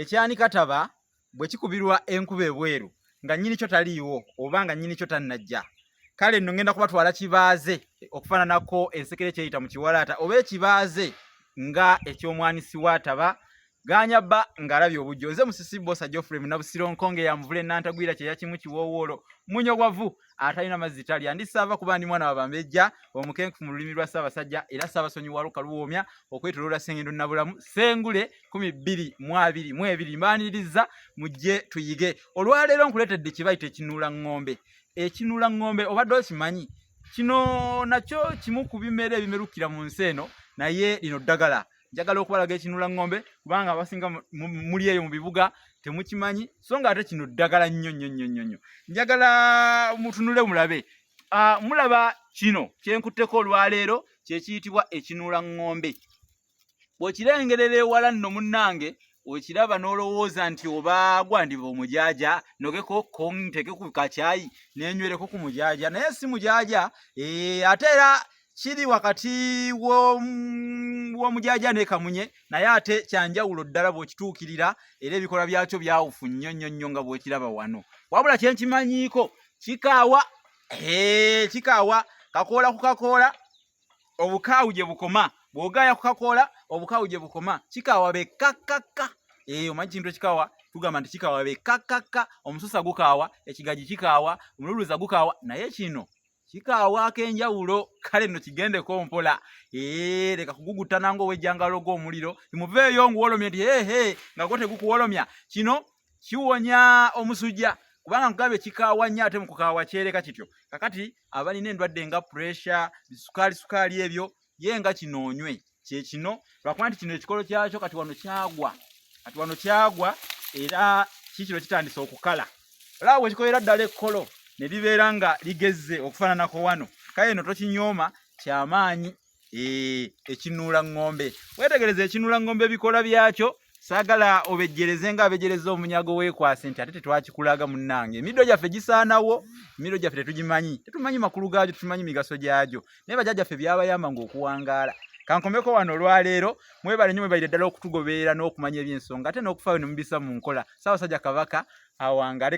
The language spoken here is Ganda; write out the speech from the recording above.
ekyani kataba bwe kikubirwa enkuba ebweru nga nnyini kyo taliiwo oba nga nnyini kyo tannajja kale nno ngenda kubatwala kibaaze okufaananako ensekere kyeyita mu kiwalaata oba ekibaaze nga eky'omwanisi waataba ganyabba ng'alabye obujjo nze musisi bosa Geoffrey Munabusiro nkonge ya mvule nantagwira kye yakimu kiwoowoolo munyogwavu atalina mazzi talya ndisaava kuba ndi mwana wa Bambejja omukenkufu mu lulimi lwa Ssaabasajja era Ssaabasonyiwa Luuka Luwoomya okwetoloola Ssengendo Nabulamu Ssengule 2022 mbaaniriza mujje tuyige olwaleero nkuleetedde kibayita ekinuula ng'ombe ekinuula ng'ombe obadde okimanyi kino nakyo kimu ku bimera ebimerukira mu nsi eno naye lino ddagala njagala okubalaga ekinuula ng'ombe kubanga abasinga muli eyo mu bibuga temukimanyi so nga ate kino ddagala nnyo njagala mutunule mulabe mulaba kino kyenkutteko olwaleero kyekiyitibwa ekinuula ng'ombe bw'okirengerera ewala nno munnange okiraba n'olowooza nti oba gwandiba omujaaja nogeko konteke ku kacyayi nenywereko ku mujaaja naye si mujaaja ate era kiri wakati w'omujaaja ne kamunye naye ate kyanjawulo ddala bw'okituukirira era ebikola byakyo byawufu nnyo nga bw'okiraba wano wabula kyenkimanyiiko kikaawa kakoola ku kakoola obukaawu gye bukoma bw'ogaaya ku kakoola obukaawu gye bukoma kikaawa be kakaka omanyi kintu ekikaawa tugamba nti kikaawa be kakaka omususa gukaawa ekigagi kikaawa omululuza gukaawa naye kino kikaawa ak'enjawulo kale nno kigendeko mpola leka kugugutana ng'owejjangalo gw'omuliro muveeyo nguwolomye nti nga gwo tegukuwolomya kino kiwonya omusujja kubanga nkugabe kikaawa nnyo ate mu kukaawa kyereka kityo kakati abalina endwadde nga pressure sukaali ebyo yenga kino onywe kyekino lwakuba nti kino ekikolo kyakyo kati wano kyagwa era kikiro kitandise okukala olaba bwe kikolera ddala ekkolo ne libeera nga ligezze okufaananako wano kale eno tokinyooma kyamaanyi ekinuula ng'ombe wetegereza ekinuula ng'ombe ebikola byakyo saagala obejjereze nga abejjereza omunyago weekwase nti ate tetwakikulaga munnange emiddo gyaffe gisaanawo emiddo gyaffe tetumanyi makulu gaagyo tetumanyi migaso gyagyo naye bajjajjaffe byabayamba ng'okuwangaala kankomeko wano olwaleero mwebale nnyo mwebalire ddala okutugoberera n'okumanya eby'ensonga ate n'okufaayo ne mubisa mu nkola Ssaabasajja Kabaka awangale